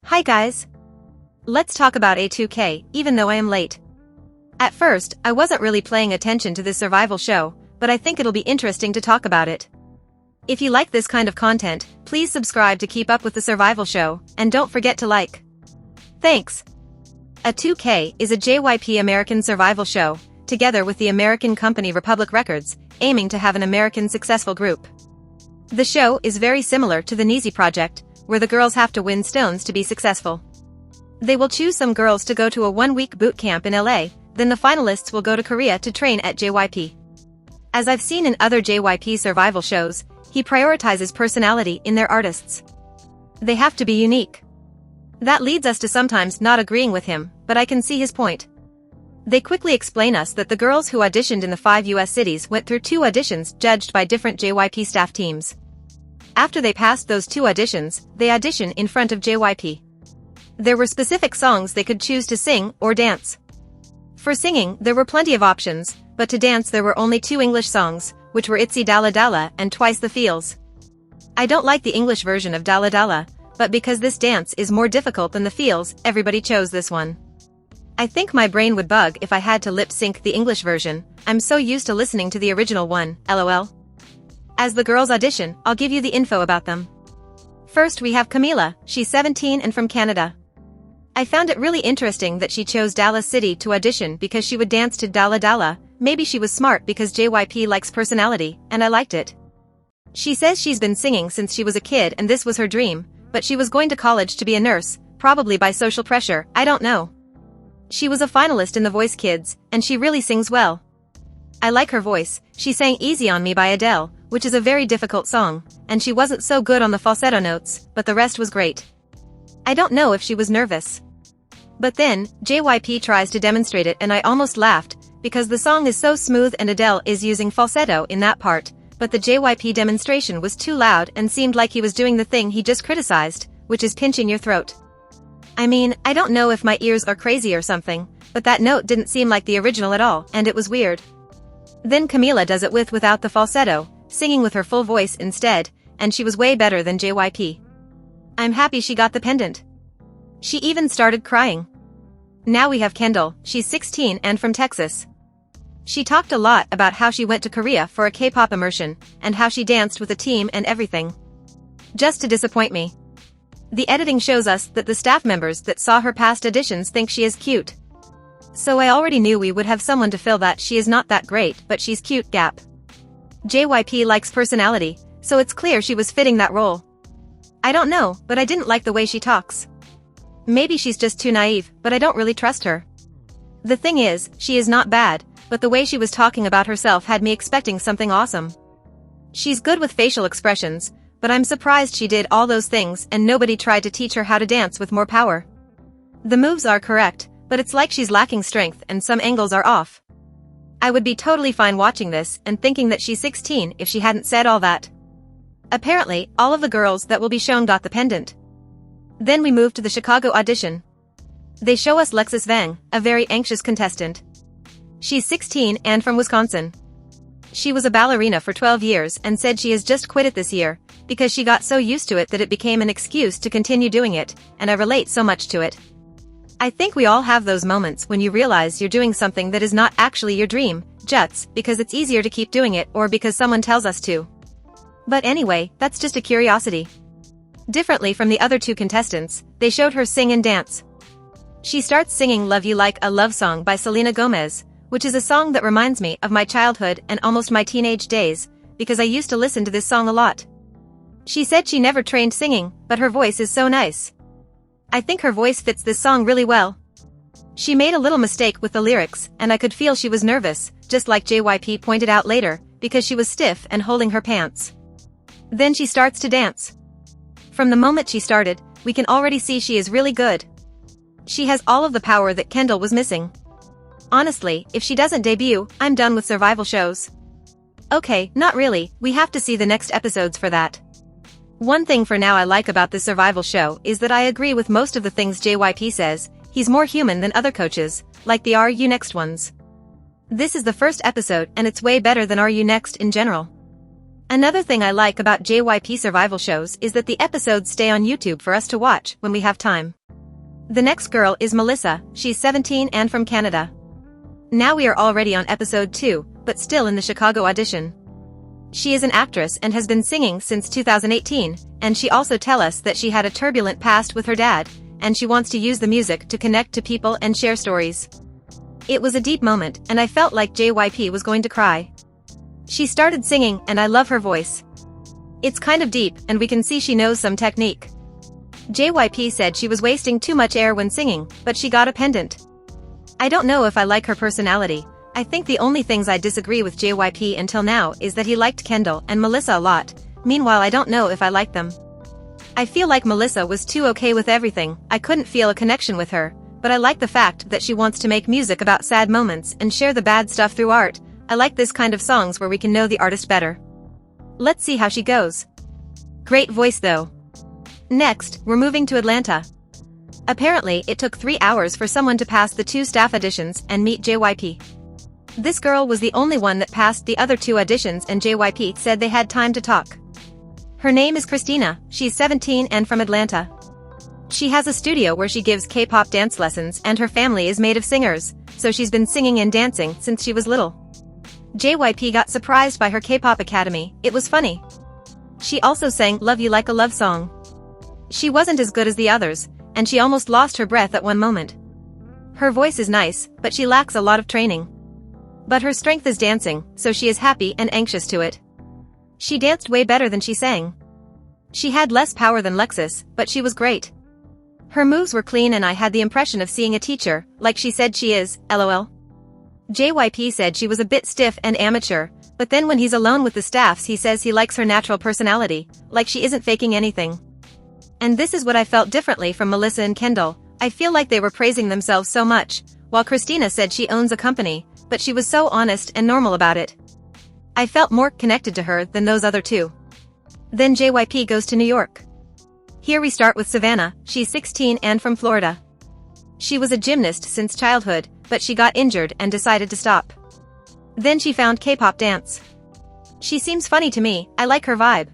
Hi guys! Let's talk about A2K, even though I am late. At first, I wasn't really paying attention to this survival show, but I think it'll be interesting to talk about it. If you like this kind of content, please subscribe to keep up with the survival show, and don't forget to like. Thanks! A2K is a JYP American survival show, together with the American company Republic Records, aiming to have an American successful group. The show is very similar to the Neezy project, where the girls have to win stones to be successful. They will choose some girls to go to a one-week boot camp in LA, then the finalists will go to Korea to train at JYP. As I've seen in other JYP survival shows, he prioritizes personality in their artists. They have to be unique. That leads us to sometimes not agreeing with him, but I can see his point. They quickly explain us that the girls who auditioned in the 5 US cities went through 2 auditions judged by different JYP staff teams. After they passed those 2 auditions, they audition in front of JYP. There were specific songs they could choose to sing or dance. For singing, there were plenty of options, but to dance there were only 2 English songs, which were Itzy Dalla Dalla and Twice the Feels. I don't like the English version of Dalla Dalla, but because this dance is more difficult than the Feels, everybody chose this one. I think my brain would bug if I had to lip-sync the English version. I'm so used to listening to the original one, lol. As the girls audition, I'll give you the info about them. First we have Camila, she's 17 and from Canada. I found it really interesting that she chose Dallas City to audition because she would dance to Dalla Dalla. Maybe she was smart because JYP likes personality, and I liked it. She says she's been singing since she was a kid and this was her dream, but she was going to college to be a nurse, probably by social pressure, I don't know. She was a finalist in The Voice Kids, and she really sings well. I like her voice. She sang Easy on Me by Adele, which is a very difficult song, and she wasn't so good on the falsetto notes, but the rest was great. I don't know if she was nervous. But then, JYP tries to demonstrate it and I almost laughed, because the song is so smooth and Adele is using falsetto in that part, but the JYP demonstration was too loud and seemed like he was doing the thing he just criticized, which is pinching your throat. I mean, I don't know if my ears are crazy or something, but that note didn't seem like the original at all, and it was weird. Then Camila does it without the falsetto, singing with her full voice instead, and she was way better than JYP. I'm happy she got the pendant. She even started crying. Now we have Kendall, she's 16 and from Texas. She talked a lot about how she went to Korea for a K-pop immersion, and how she danced with a team and everything. Just to disappoint me. The editing shows us that the staff members that saw her past auditions think she is cute. So I already knew we would have someone to fill that she is not that great but she's cute gap. JYP likes personality, so it's clear she was fitting that role. I don't know, but I didn't like the way she talks. Maybe she's just too naive, but I don't really trust her. The thing is, she is not bad, but the way she was talking about herself had me expecting something awesome. She's good with facial expressions, but I'm surprised she did all those things and nobody tried to teach her how to dance with more power. The moves are correct, but it's like she's lacking strength and some angles are off. I would be totally fine watching this and thinking that she's 16 if she hadn't said all that. Apparently, all of the girls that will be shown got the pendant. Then we move to the Chicago audition. They show us Lexis Vang, a very anxious contestant. She's 16 and from Wisconsin. She was a ballerina for 12 years and said she has just quit it this year, because she got so used to it that it became an excuse to continue doing it, and I relate so much to it. I think we all have those moments when you realize you're doing something that is not actually your dream, just because it's easier to keep doing it or because someone tells us to. But anyway, that's just a curiosity. Differently from the other 2 contestants, they showed her sing and dance. She starts singing Love You Like a Love Song by Selena Gomez, which is a song that reminds me of my childhood and almost my teenage days, because I used to listen to this song a lot. She said she never trained singing, but her voice is so nice. I think her voice fits this song really well. She made a little mistake with the lyrics, and I could feel she was nervous, just like JYP pointed out later, because she was stiff and holding her pants. Then she starts to dance. From the moment she started, we can already see she is really good. She has all of the power that Kendall was missing. Honestly, if she doesn't debut, I'm done with survival shows. Okay, not really, we have to see the next episodes for that. One thing for now I like about this survival show is that I agree with most of the things JYP says. He's more human than other coaches, like the Are You Next ones. This is the first episode and it's way better than Are You Next in general. Another thing I like about JYP survival shows is that the episodes stay on YouTube for us to watch when we have time. The next girl is Melissa, she's 17 and from Canada. Now we are already on episode 2, but still in the Chicago audition. She is an actress and has been singing since 2018, and she also tells us that she had a turbulent past with her dad, and she wants to use the music to connect to people and share stories. It was a deep moment, and I felt like JYP was going to cry. She started singing, and I love her voice. It's kind of deep, and we can see she knows some technique. JYP said she was wasting too much air when singing, but she got a pendant. I don't know if I like her personality. I think the only things I disagree with JYP until now is that he liked Kendall and Melissa a lot. Meanwhile, I don't know if I like them. I feel like Melissa was too okay with everything. I couldn't feel a connection with her, but I like the fact that she wants to make music about sad moments and share the bad stuff through art. I like this kind of songs where we can know the artist better. Let's see how she goes. Great voice though. Next, we're moving to Atlanta. Apparently, it took 3 hours for someone to pass the 2 staff auditions and meet JYP. This girl was the only one that passed the other 2 auditions, and JYP said they had time to talk. Her name is Christina, she's 17 and from Atlanta. She has a studio where she gives K-pop dance lessons, and her family is made of singers, so she's been singing and dancing since she was little. JYP got surprised by her K-pop academy. It was funny. She also sang Love You Like a Love Song. She wasn't as good as the others, and she almost lost her breath at one moment. Her voice is nice, but she lacks a lot of training. But her strength is dancing, so she is happy and anxious to it. She danced way better than she sang. She had less power than Lexus, but she was great. Her moves were clean, and I had the impression of seeing a teacher, like she said she is, lol. JYP said she was a bit stiff and amateur, but then when he's alone with the staffs he says he likes her natural personality, like she isn't faking anything. And this is what I felt differently from Melissa and Kendall. I feel like they were praising themselves so much, while Christina said she owns a company, but she was so honest and normal about it. I felt more connected to her than those other 2. Then JYP goes to New York. Here we start with Savannah, she's 16 and from Florida. She was a gymnast since childhood, but she got injured and decided to stop. Then she found K-pop dance. She seems funny to me, I like her vibe.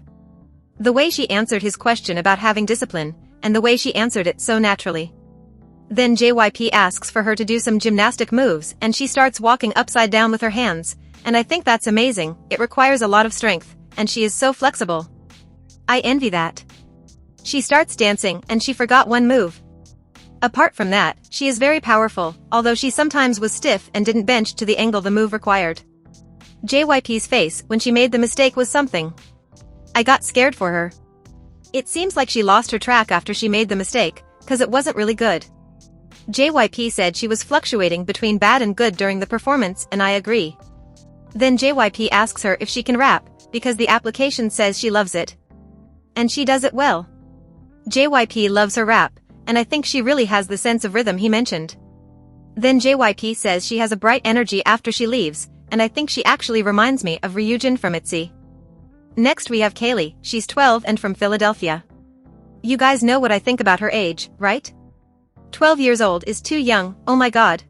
The way she answered his question about having discipline, and the way she answered it so naturally. Then JYP asks for her to do some gymnastic moves, and she starts walking upside down with her hands, and I think that's amazing. It requires a lot of strength, and she is so flexible. I envy that. She starts dancing, and she forgot one move. Apart from that, she is very powerful, although she sometimes was stiff and didn't bench to the angle the move required. JYP's face when she made the mistake was something. I got scared for her. It seems like she lost her track after she made the mistake, cause it wasn't really good. JYP said she was fluctuating between bad and good during the performance, and I agree. Then JYP asks her if she can rap, because the application says she loves it. And she does it well. JYP loves her rap, and I think she really has the sense of rhythm he mentioned. Then JYP says she has a bright energy after she leaves, and I think she actually reminds me of Ryujin from ITZY. Next we have Kaylee, she's 12 and from Philadelphia. You guys know what I think about her age, right? 12 years old is too young, oh my god.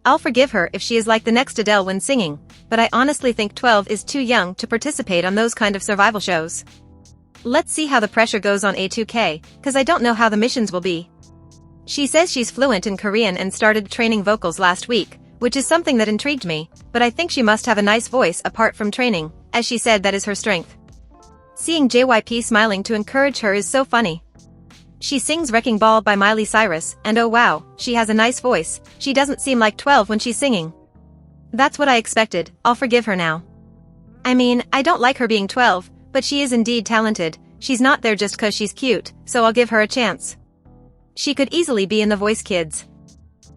I'll forgive her if she is like the next Adele when singing, but I honestly think 12 is too young to participate on those kind of survival shows. Let's see how the pressure goes on A2K, cause I don't know how the missions will be. She says she's fluent in Korean and started training vocals last week, which is something that intrigued me, but I think she must have a nice voice apart from training, as she said that is her strength. Seeing JYP smiling to encourage her is so funny. She sings Wrecking Ball by Miley Cyrus, and oh wow, she has a nice voice. She doesn't seem like 12 when she's singing. That's what I expected, I'll forgive her now. I mean, I don't like her being 12, but she is indeed talented. She's not there just cause she's cute, so I'll give her a chance. She could easily be in The Voice Kids.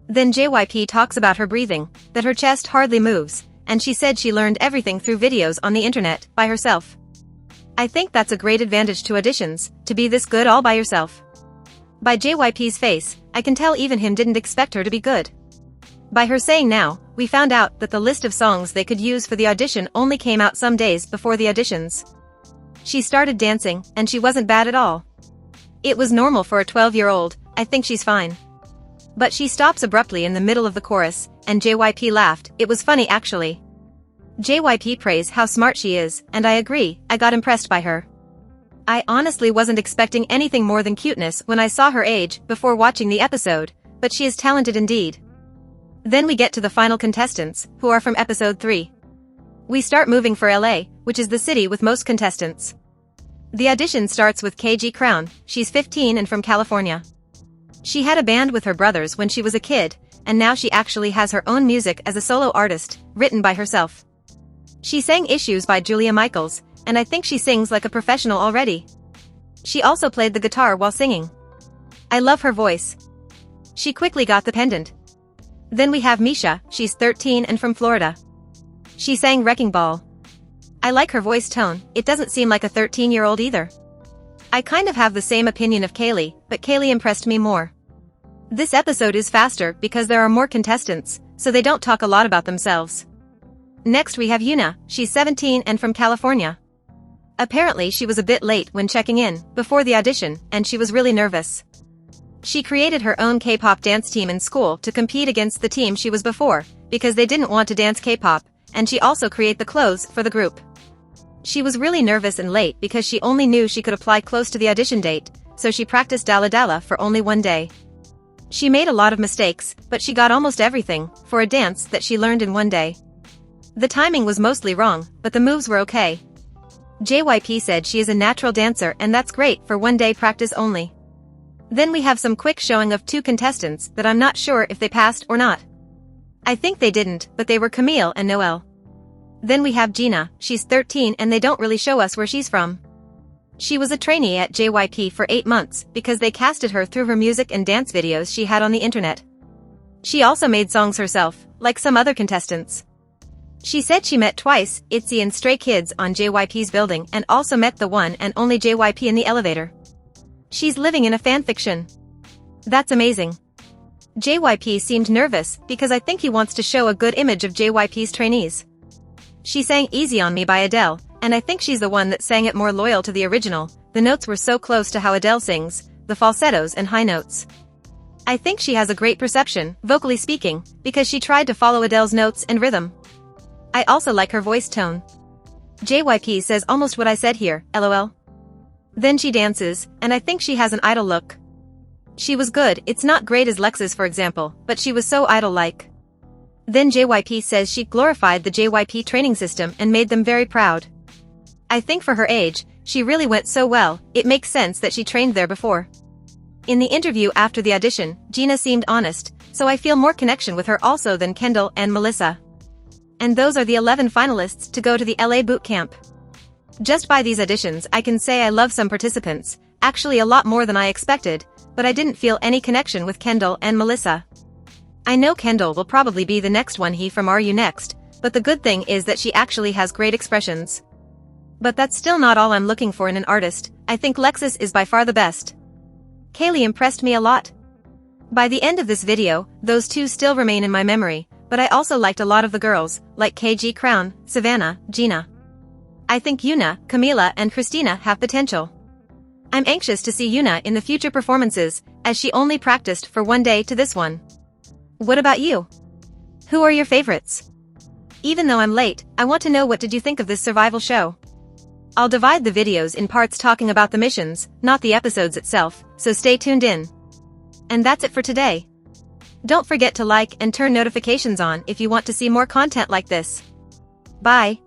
Then JYP talks about her breathing, that her chest hardly moves, and she said she learned everything through videos on the internet, by herself. I think that's a great advantage to auditions, to be this good all by yourself. By JYP's face, I can tell even him didn't expect her to be good. By her saying now, we found out that the list of songs they could use for the audition only came out some days before the auditions. She started dancing, and she wasn't bad at all. It was normal for a 12-year-old, I think she's fine. But she stops abruptly in the middle of the chorus, and JYP laughed. It was funny actually. JYP praise how smart she is, and I agree, I got impressed by her. I honestly wasn't expecting anything more than cuteness when I saw her age before watching the episode, but she is talented indeed. Then we get to the final contestants, who are from episode 3. We start moving for LA, which is the city with most contestants. The audition starts with KG Crown. She's 15 and from California. She had a band with her brothers when she was a kid, and now she actually has her own music as a solo artist, written by herself. She sang Issues by Julia Michaels, and I think she sings like a professional already. She also played the guitar while singing. I love her voice. She quickly got the pendant. Then we have Misha. She's 13 and from Florida. She sang Wrecking Ball. I like her voice tone, it doesn't seem like a 13-year-old either. I kind of have the same opinion of Kaylee, but Kaylee impressed me more. This episode is faster because there are more contestants, so they don't talk a lot about themselves. Next we have Yuna. She's 17 and from California. Apparently she was a bit late when checking in, before the audition, and she was really nervous. She created her own K-pop dance team in school to compete against the team she was before, because they didn't want to dance K-pop, and she also created the clothes for the group. She was really nervous and late because she only knew she could apply close to the audition date, so she practiced Dala Dala for only one day. She made a lot of mistakes, but she got almost everything, for a dance that she learned in one day. The timing was mostly wrong, but the moves were okay. JYP said she is a natural dancer and that's great for one day practice only. Then we have some quick showing of 2 contestants that I'm not sure if they passed or not. I think they didn't, but they were Camille and Noelle. Then we have Gina. She's 13 and they don't really show us where she's from. She was a trainee at JYP for 8 months because they casted her through her music and dance videos she had on the internet. She also made songs herself, like some other contestants. She said she met twice, ITZY and Stray Kids on JYP's building and also met the one and only JYP in the elevator. She's living in a fanfiction. That's amazing. JYP seemed nervous because I think he wants to show a good image of JYP's trainees. She sang Easy on Me by Adele, and I think she's the one that sang it more loyal to the original. The notes were so close to how Adele sings, the falsettos and high notes. I think she has a great perception, vocally speaking, because she tried to follow Adele's notes and rhythm. I also like her voice tone. JYP says almost what I said here, lol. Then she dances, and I think she has an idol look. She was good, it's not great as Lex's for example, but she was so idol-like. Then JYP says she glorified the JYP training system and made them very proud. I think for her age, she really went so well, it makes sense that she trained there before. In the interview after the audition, Gina seemed honest, so I feel more connection with her also than Kendall and Melissa. And those are the 11 finalists to go to the LA boot camp. Just by these auditions I can say I love some participants, actually a lot more than I expected, but I didn't feel any connection with Kendall and Melissa. I know Kendall will probably be the next one he from RU Next, but the good thing is that she actually has great expressions. But that's still not all I'm looking for in an artist. I think Lexus is by far the best. Kaylee impressed me a lot. By the end of this video, those 2 still remain in my memory, but I also liked a lot of the girls, like KG Crown, Savannah, Gina. I think Yuna, Camila and Christina have potential. I'm anxious to see Yuna in the future performances, as she only practiced for one day to this one. What about you? Who are your favorites? Even though I'm late, I want to know what did you think of this survival show. I'll divide the videos in parts talking about the missions, not the episodes itself, so stay tuned in. And that's it for today. Don't forget to like and turn notifications on if you want to see more content like this. Bye.